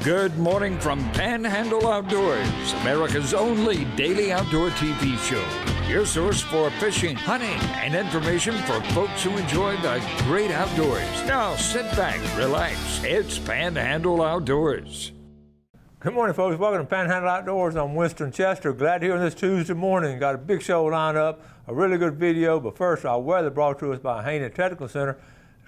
Good morning from Panhandle Outdoors, America's only daily outdoor TV show. Your source for fishing, hunting, and information for folks who enjoy the great outdoors. Now sit back, relax. It's Panhandle Outdoors. Good morning, folks. Welcome to Panhandle Outdoors. I'm Winston Chester. Glad to hear this Tuesday morning. Got a big show lined up, a really good video. But first, our weather brought to us by Panhandle Technical Center,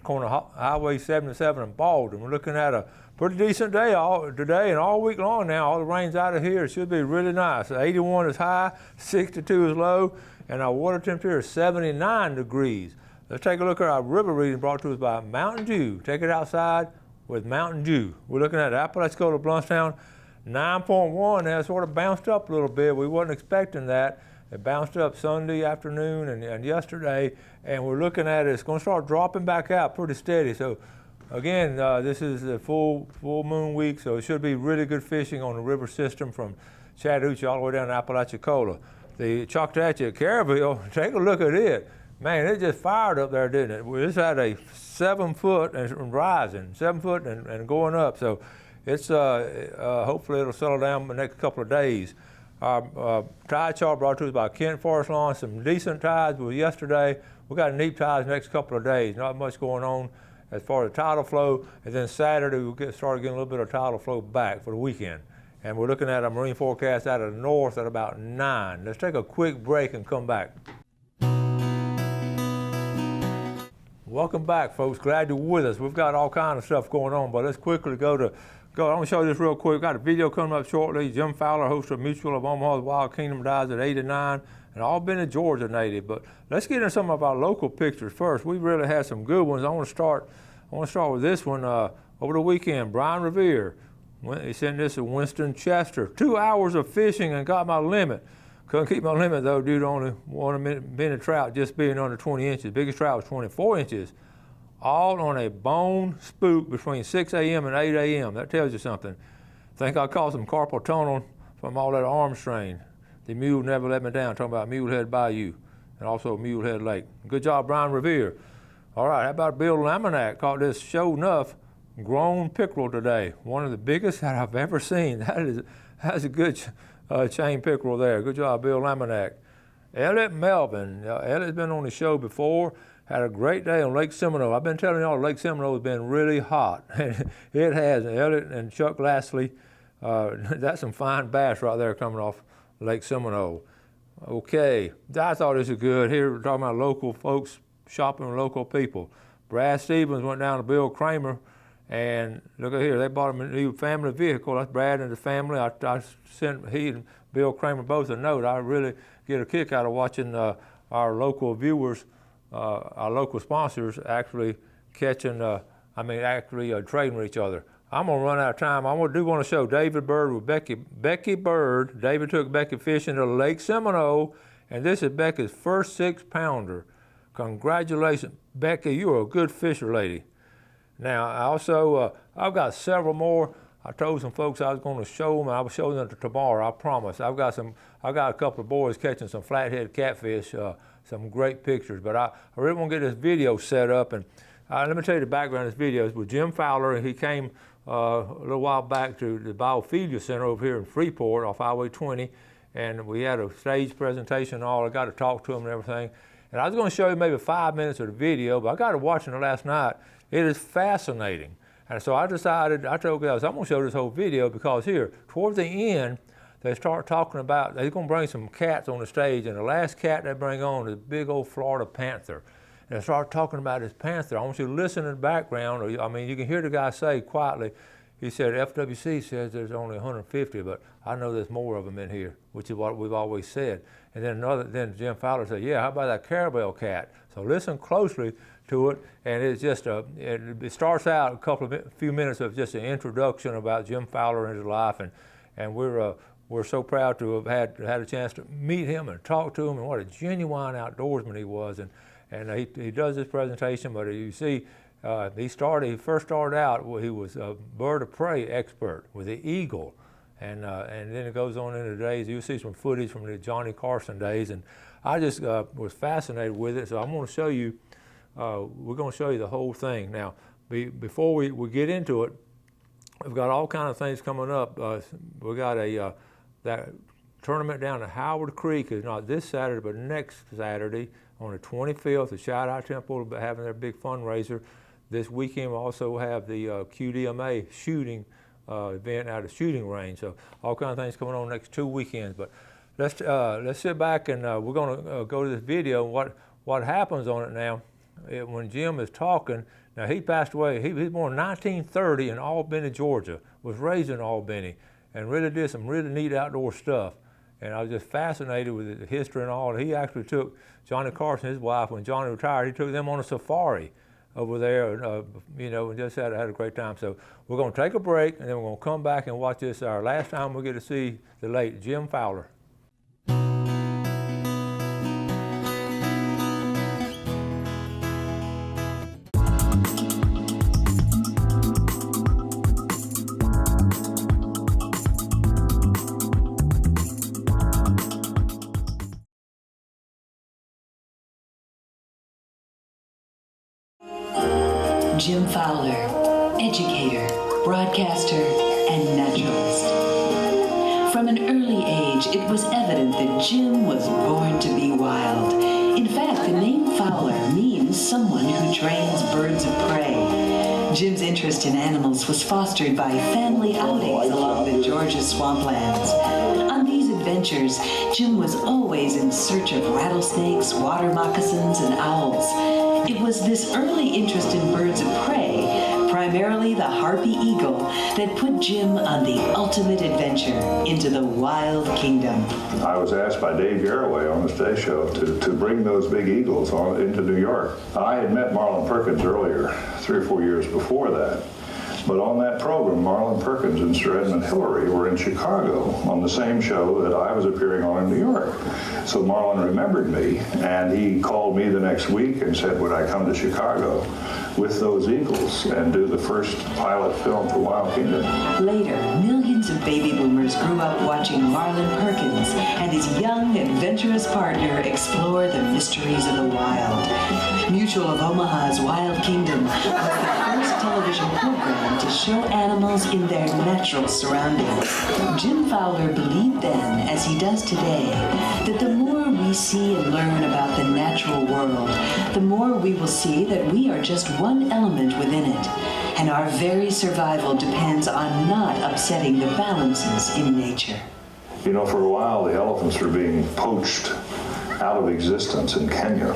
corner Highway 77 in Baldwin. We're looking at a pretty decent day today and all week long now. All the rain's out of here. It should be really nice. 81 is high, 62 is low, and our water temperature is 79 degrees. Let's take a look at our river reading brought to us by Mountain Dew. Take it outside with Mountain Dew. We're looking at Apalachicola, Blountstown, 9.1. That sort of bounced up a little bit. We wasn't expecting that. It bounced up Sunday afternoon and yesterday, and we're looking at it. It's going to start dropping back out pretty steady. So again, this is a full moon week, so it should be really good fishing on the river system from Chattahoochee all the way down to Apalachicola. The Choctawhatchee at Caryville, take a look at it. Man, it just fired up there, didn't it? We just had a 7 foot and rising, 7 foot and going up. So it's hopefully it'll settle down in the next couple of days. Our tide chart brought to us by Kent Forest Lawn. Some decent tides with yesterday. We got neat tides the next couple of days. Not much going on as far as tidal flow. And then Saturday we'll start getting a little bit of tidal flow back for the weekend. And we're looking at a marine forecast out of the north at about 9. Let's take a quick break and come back. Welcome back, folks. Glad you're with us. We've got all kinds of stuff going on, but let's quickly go. I'm going to show you this real quick. Got a video coming up shortly. Jim Fowler, host of Mutual of Omaha's Wild Kingdom, dies at 89, and all been a Georgia native. But let's get into some of our local pictures first. We really had some good ones. I want to start with this one over the weekend. Brian Revere, he sent this to Winston Chester. 2 hours of fishing and got my limit. Couldn't keep my limit though due to only one minute trout just being under 20 inches. Biggest trout was 24 inches. All on a bone spook between 6 a.m. and 8 a.m. That tells you something. Think I caught some carpal tunnel from all that arm strain. The mule never let me down, talking about Mulehead Bayou and also Mulehead Lake. Good job, Brian Revere. All right, how about Bill Laminack? Caught this show enough grown pickerel today. One of the biggest that I've ever seen. That's a good chain pickerel there. Good job, Bill Laminack. Elliot Melvin. Elliot's been on the show before. Had a great day on Lake Seminole. I've been telling y'all Lake Seminole has been really hot. It has. Elliot and Chuck Lastly, that's some fine bass right there coming off Lake Seminole. Okay, I thought this was good. Here we're talking about local folks shopping with local people. Brad Stevens went down to Bill Kramer, and look at here, they bought him a new family vehicle. That's Brad and the family. I sent he and Bill Kramer both a note. I really get a kick out of watching our local viewers, our local sponsors actually catching, trading with each other. I'm gonna run out of time. I do want to show David Bird with Becky Bird. David took Becky fishing to Lake Seminole, and this is Becky's first 6-pounder. Congratulations, Becky, you're a good fisher lady. Now, I also, I've got several more. I told some folks I was going to show them, and I will show them tomorrow, I promise. I've got a couple of boys catching some flathead catfish, some great pictures, but I really want to get this video set up. And let me tell you the background of this video. It's with Jim Fowler, and he came a little while back to the Biophilia Center over here in Freeport off Highway 20, and we had a stage presentation and all. I got to talk to him and everything. And I was going to show you maybe 5 minutes of the video, but I got to watching it last night. It is fascinating. And so I decided, I told guys, I'm going to show this whole video because here, toward the end, they start talking about, they're going to bring some cats on the stage, and the last cat they bring on is a big old Florida panther. And they start talking about this panther. I want you to listen in the background, or you can hear the guy say quietly, he said, FWC says there's only 150, but I know there's more of them in here, which is what we've always said. And then Jim Fowler said, yeah, how about that Caryville cat? So listen closely to it, and it's just it starts out a few minutes of just an introduction about Jim Fowler and his life, and we're so proud to have had a chance to meet him and talk to him, and what a genuine outdoorsman he was. And he does this presentation, but you see, he first started out, he was a bird of prey expert with the eagle, and then it goes on into the days. You'll see some footage from the Johnny Carson days, and I just was fascinated with it. So I'm going to show you. We're going to show you the whole thing now. Before we get into it, we've got all kinds of things coming up. We got that tournament down at Howard Creek is not this Saturday, but next Saturday on the 25th. The Shout Out Temple will be having their big fundraiser. This weekend we also have the QDMA shooting event out of the shooting range. So all kinds of things coming on next 2 weekends. But let's sit back and we're going to go to this video. What happens on it now? When Jim is talking, now he passed away. He was born in 1930 in Albany, Georgia. Was raised in Albany, and really did some really neat outdoor stuff. And I was just fascinated with the history and all. He actually took Johnny Carson, his wife, when Johnny retired, he took them on a safari over there, and just had a great time. So we're going to take a break, and then we're going to come back and watch this, our last time we get to see the late Jim Fowler. Jim Fowler, educator, broadcaster, and naturalist. From an early age, it was evident that Jim was born to be wild. In fact, the name Fowler means someone who trains birds of prey. Jim's interest in animals was fostered by family outings along the Georgia swamplands. On these adventures, Jim was always in search of rattlesnakes, water moccasins, and owls. It was this early interest in birds of prey, primarily the harpy eagle, that put Jim on the ultimate adventure into the wild kingdom. I was asked by Dave Garraway on the Today Show to bring those big eagles into New York. I had met Marlin Perkins earlier, 3 or 4 years before that. But on that program, Marlin Perkins and Sir Edmund Hillary were in Chicago on the same show that I was appearing on in New York. So Marlin remembered me, and he called me the next week and said, would I come to Chicago with those eagles and do the first pilot film for Wild Kingdom? Later, millions of baby boomers grew up watching Marlin Perkins and his young, adventurous partner explore the mysteries of the wild. Mutual of Omaha's Wild Kingdom was the first television program to show animals in their natural surroundings. Jim Fowler believed then, as he does today, that the more we see and learn about the natural world, the more we will see that we are just one element within it, and our very survival depends on not upsetting the balances in nature. You know, for a while, the elephants were being poached out of existence in Kenya.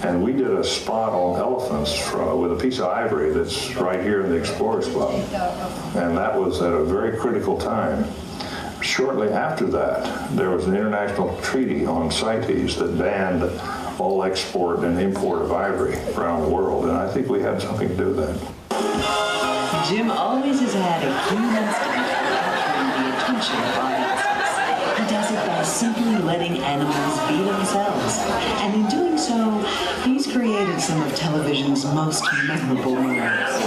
And we did a spot on elephants with a piece of ivory that's right here in the Explorers Club. And that was at a very critical time. Shortly after that, there was an international treaty on CITES that banned all export and import of ivory around the world. And I think we had something to do with that. Jim always has had a keen instinct for capturing the attention of audiences. He does it by simply letting animals be themselves. And in doing so, he's created some of television's most memorable moments.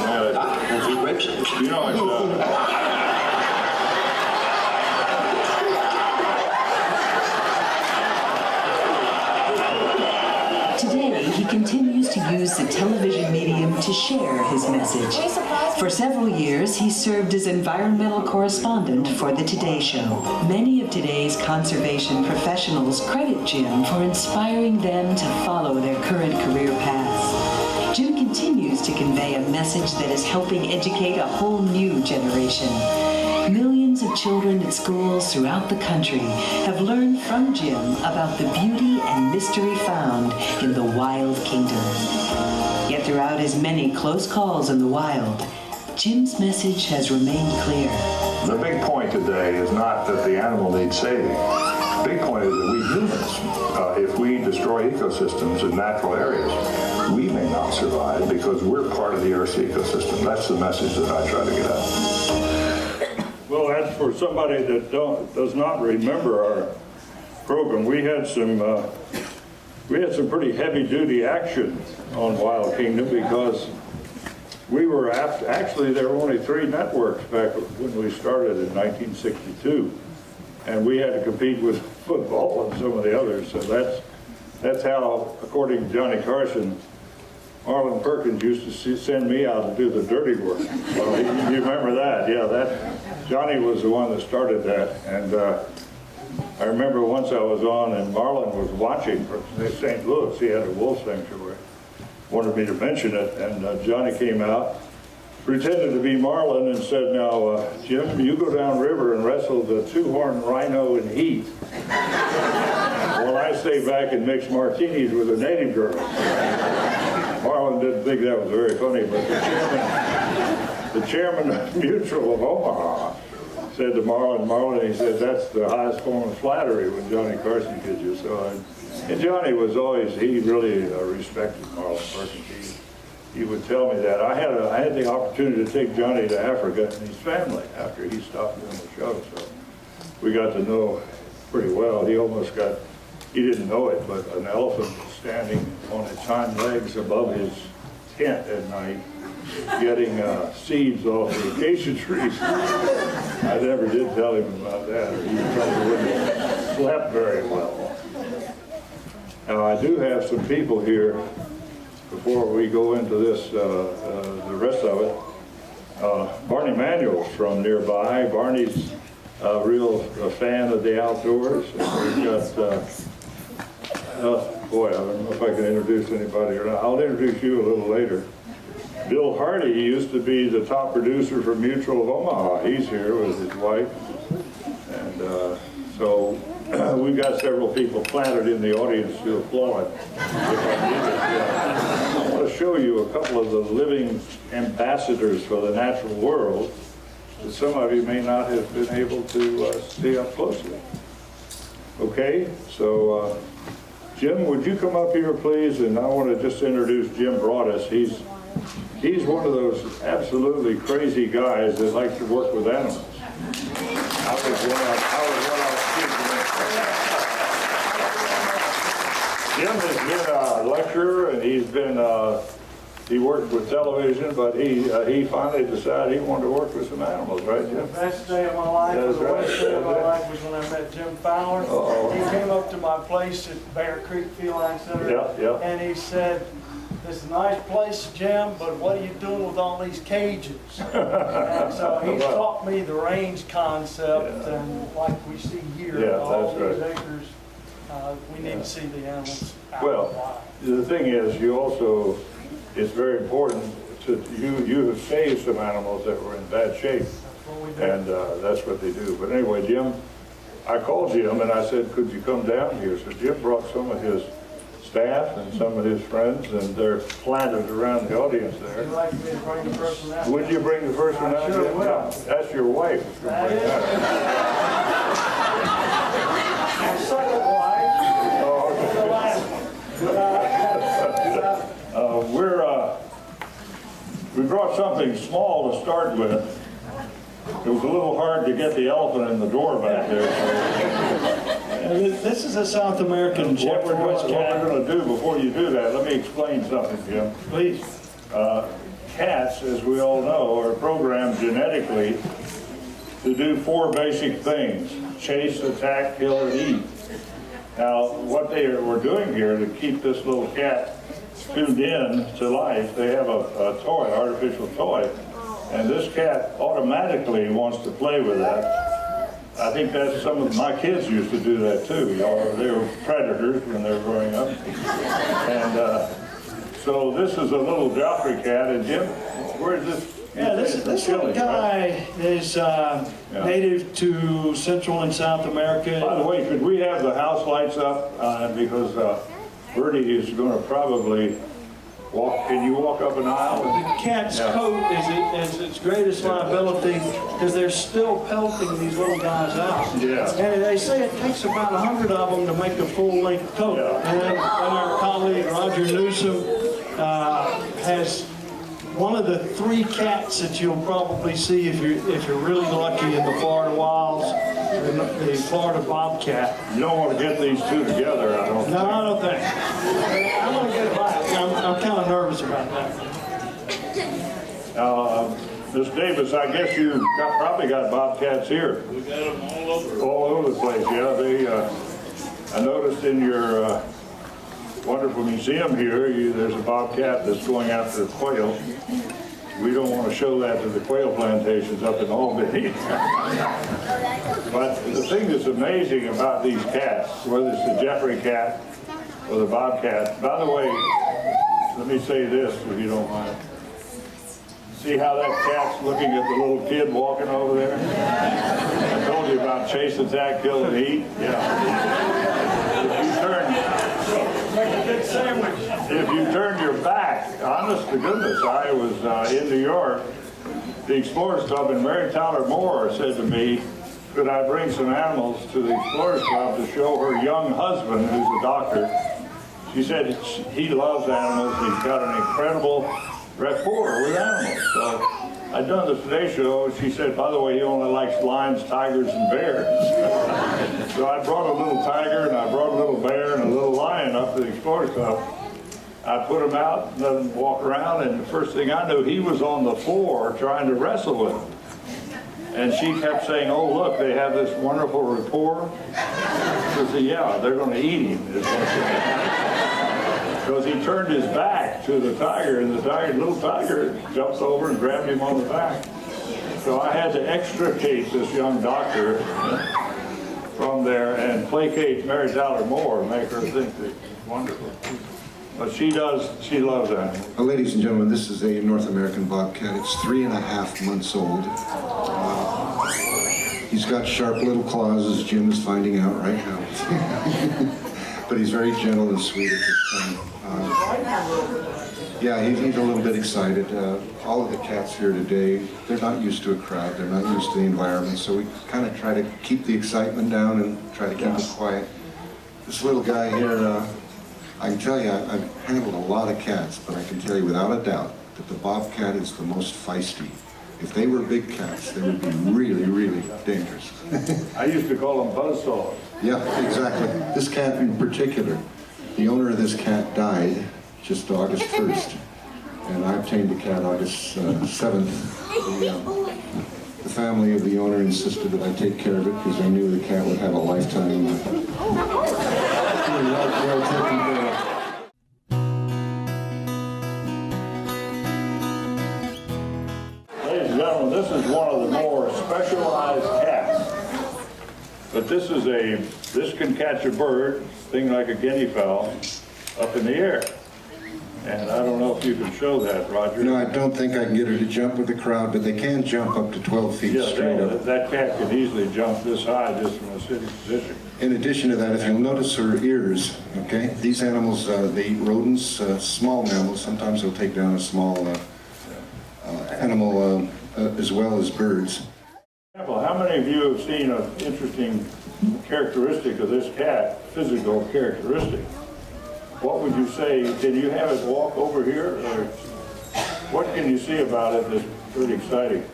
You know, Today, he continues to use the television medium to share his message. For several years, he served as environmental correspondent for the Today Show. Many of today's conservation professionals credit Jim for inspiring them to follow their current career paths. Jim continues to convey a message that is helping educate a whole new generation. Millions of children at schools throughout the country have learned from Jim about the beauty and mystery found in the wild kingdom. Yet throughout his many close calls in the wild, Jim's message has remained clear. The big point today is not that the animal needs saving. The big point is that we humans, if we destroy ecosystems in natural areas, we may not survive because we're part of the Earth's ecosystem. That's the message that I try to get out. Well, as for somebody that does not remember our program, we had some pretty heavy-duty action on Wild Kingdom because we were actually there were only 3 networks back when we started in 1962, and we had to compete with football and some of the others. So that's how, according to Johnny Carson, Marlin Perkins used to send me out to do the dirty work. Well, you remember that? Yeah, Johnny was the one that started that. And I remember once I was on and Marlin was watching from St. Louis. He had a wolf sanctuary. Wanted me to mention it, and Johnny came out, pretended to be Marlin, and said, "Now, Jim, you go down river and wrestle the two-horned rhino in heat. Well, I stay back and mix martinis with a native girl." Marlin didn't think that was very funny, but the chairman of Mutual of Omaha said to Marlin, he said, "That's the highest form of flattery when Johnny Carson gives you." So, and Johnny was always, he really respected Marlin Perkins. He would tell me that. I had the opportunity to take Johnny to Africa and his family after he stopped doing the show. So we got to know pretty well. He almost got, he didn't know it, but an elephant was standing on its hind legs above his tent at night, getting seeds off the acacia trees. I never did tell him about that, or he probably wouldn't have slept very well. Now, I do have some people here, before we go into this, the rest of it. Barney Manuel's from nearby. Barney's a real fan of the outdoors. And we've got, boy, I don't know if I can introduce anybody or not. I'll introduce you a little later. Bill Hardy used to be the top producer for Mutual of Omaha. He's here with his wife. And so we've got several people planted in the audience to applaud. I want to show you a couple of the living ambassadors for the natural world that some of you may not have been able to see up closely. Okay, so Jim, would you come up here, please? And I want to just introduce Jim Broadus. He's one of those absolutely crazy guys that likes to work with animals. I was one of Jim has been a lecturer, and he's been, he worked with television, but he finally decided he wanted to work with some animals, right, Jim? The best day of my life, That's the right. worst day of my life was when I met Jim Fowler. Uh-oh. He came up to my place at Bear Creek Feline Center, Yeah. and he said, "This is a nice place, Jim, but what are you doing with all these cages?" And so he's taught me the range concept, and like we see here, all these acres, we need to see the animals out in the wild. Well, the thing is, you also, it's very important to, you have saved some animals that were in bad shape. That's what we do. And that's what they do. But anyway, Jim, I called Jim and I said, "Could you come down here?" So Jim brought some of his staff and some of his friends, and they're planted around the audience there. Would you like me to bring the first one out? Would you bring the first one out? Sure Jim? will. That's your wife. That is my second wife. Oh, The last one. we brought something small to start with. It was a little hard to get the elephant in the door back there. This is a South American So what shepherd we're cat. going to do before you do that, let me explain something, Jim. Please. Cats, as we all know, are programmed genetically to do 4 basic things: chase, attack, kill, and eat. Now, what they were doing here to keep this little cat tuned in to life, they have a toy, artificial toy, and this cat automatically wants to play with that. I think that's some of my kids used to do that too. They were predators when they were growing up. And so this is a little Joffrey cat, and Jim, where is this? Yeah, this little guy is native to Central and South America. By the way, could we have the house lights up? Because Bertie is going to probably walk. Can you walk up an aisle? The cat's coat is its greatest liability because they're still pelting these little guys out. Yeah. And they say it takes about 100 of them to make a full-length coat. Yeah. And our colleague Roger Newsom has one of the 3 cats that you'll probably see if you're really lucky in the Florida wilds, the Florida bobcat. You don't want to get these two together, I don't think. No, I don't think. I'm going to get it back. I'm kind of nervous about that. Miss Davis, I guess you probably got bobcats here. We got them all over. All over the place, yeah. They, I noticed in your wonderful museum here. There's a bobcat that's going after quail. We don't want to show that to the quail plantations up in Albany. But the thing that's amazing about these cats, whether it's the Jeffrey cat or the bobcat, by the way, let me say this if you don't mind. See how that cat's looking at the little kid walking over there? I told you about chase, attack, kill, and eat. Yeah. If you turn your back, honest to goodness, I was in New York. The Explorers Club and Mary Tyler Moore said to me, could I bring some animals to the Explorers Club to show her young husband, who's a doctor. She said he loves animals. He's got an incredible rapport with animals. So I'd done the Today Show. She said, by the way, he only likes lions, tigers, and bears. So I brought a little tiger, and I brought a little bear, and a little lion up to the Explorers Club. I put him out, let him walk around, and the first thing I knew, he was on the floor trying to wrestle with him. And she kept saying, oh, look, they have this wonderful rapport. I said, yeah, they're going to eat him. Because he turned his back to the tiger, and the little tiger jumps over and grabbed him on the back. So I had to extricate this young doctor from there and placate Mary Tyler Moore, make her think that it's wonderful. But she loves animals. Well, ladies and gentlemen, this is a North American bobcat. It's 3.5 months old. He's got sharp little claws, as Jim is finding out right now. But he's very gentle and sweet at this time. Yeah, he's a little bit excited. All of the cats here today, they're not used to a crowd. They're not used to the environment. So we kind of try to keep the excitement down and try to keep it quiet. This little guy here, I can tell you, I've handled a lot of cats, but I can tell you without a doubt that the bobcat is the most feisty. If they were big cats, they would be really, really dangerous. I used to call them buzzsaws. Yeah, exactly. This cat in particular, the owner of this cat died just August 1st, and I obtained the cat August 7th. The family of the owner insisted that I take care of it because they knew the cat would have a lifetime. Well taken care of. Ladies and gentlemen, this is one of the more specialized cats. But this can catch a bird, thing like a guinea fowl, up in the air. And I don't know if you can show that, Roger. No, I don't think I can get her to jump with the crowd, but they can jump up to 12 feet straight up. That cat can easily jump this high just from a sitting position. In addition to that, if you'll notice her ears, okay, these animals, they eat rodents, small mammals. Sometimes they'll take down a small animal as well as birds. How many of you have seen an interesting characteristic of this cat, physical characteristic? What would you say? Can you have it walk over here? Or what can you see about it that's pretty exciting?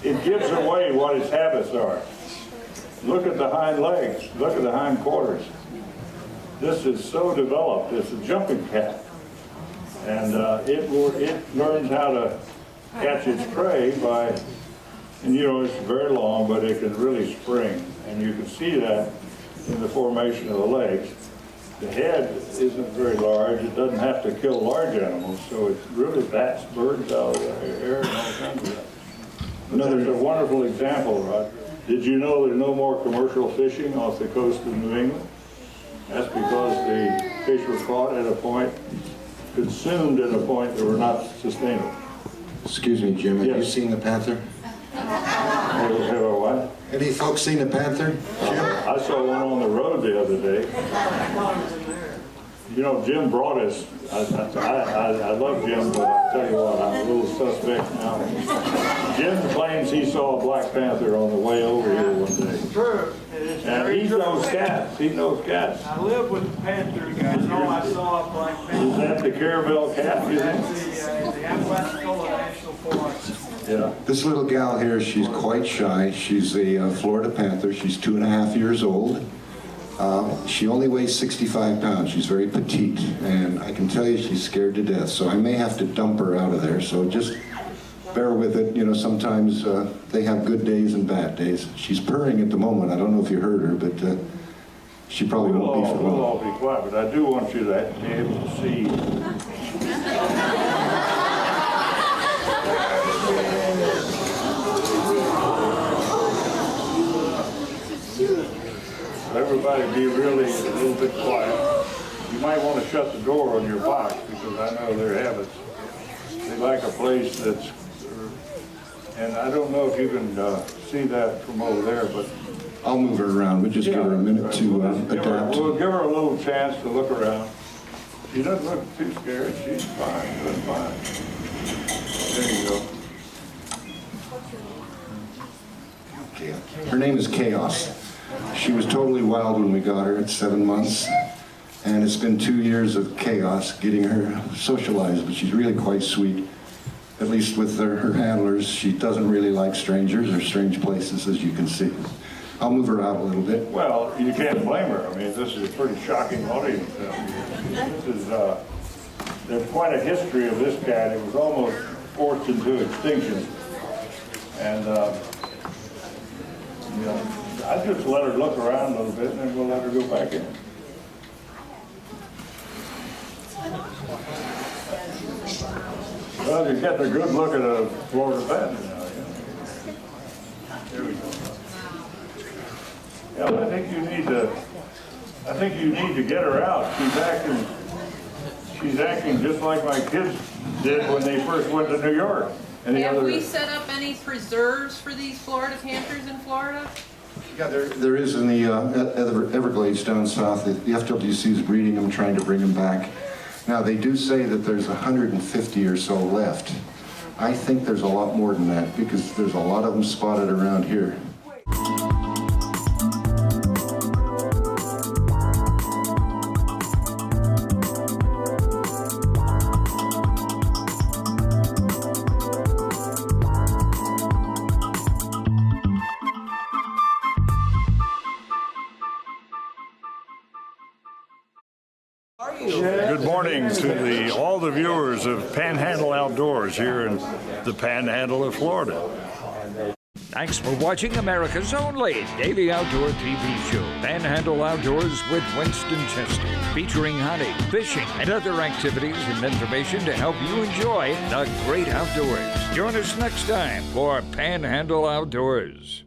It gives away what its habits are. Look at the hind legs. Look at the hind quarters. This is so developed. It's a jumping cat. And it learns how to catch its prey by, and you know, it's very long, but it can really spring. And you can see that in the formation of the legs. The head isn't very large. It doesn't have to kill large animals, so it really bats birds out of the air and all kinds of that. That's a wonderful example, Roger. Did you know there's no more commercial fishing off the coast of New England? That's because the fish were caught at a point, consumed at a point that were not sustainable. Excuse me, Jim, have you seen the panther? Have a what? Any folks seen a panther, Jim? I saw one on the road the other day. You know, Jim brought us. I love Jim, but I tell you what, I'm a little suspect now. Jim claims he saw a black panther on the way over here one day. True. And he knows cats. He knows cats. I live with the Panthers. I know I saw a black panther. Is that the Carabel cat, you think? The Appalachicola National Forest. Yeah. This little gal here, she's quite shy. She's a Florida panther. She's 2.5 years old. She only weighs 65 pounds. She's very petite, and I can tell you she's scared to death. So I may have to dump her out of there. So just bear with it. You know, sometimes they have good days and bad days. She's purring at the moment. I don't know if you heard her, but She probably won't be for We'll long. all be quiet, but I do want you to be able to see. Everybody be really a little bit quiet. You might want to shut the door on your box because I know their habits. They like a place that's, and I don't know if you can see that from over there, but I'll move her around. We'll just give her a minute to adapt. We'll give her a little chance to look around. She doesn't look too scared. She's fine. Doing fine. There you go. Her name is Chaos. She was totally wild when we got her at 7 months, and it's been 2 years of chaos getting her socialized, but she's really quite sweet. At least with her handlers, she doesn't really like strangers or strange places, as you can see. I'll move her out a little bit. Well, you can't blame her. I mean, this is a pretty shocking audience. There's quite a history of this cat. It was almost forced into extinction. And, you know, I just let her look around a little bit and then we'll let her go back in. Well, you're getting a good look at a Florida Panhandle now. There we go. Yeah, I think you need to get her out. She's acting just like my kids did when they first went to New York. Have we set up any preserves for these Florida Panthers in Florida? Yeah, there is in the Everglades down south. The FWC is breeding them, trying to bring them back. Now, they do say that there's 150 or so left. I think there's a lot more than that because there's a lot of them spotted around here. Good morning to all the viewers of Panhandle Outdoors here in the Panhandle of Florida. Thanks for watching America's only daily outdoor TV show, Panhandle Outdoors with Winston Chester, featuring hunting, fishing, and other activities and information to help you enjoy the great outdoors. Join us next time for Panhandle Outdoors.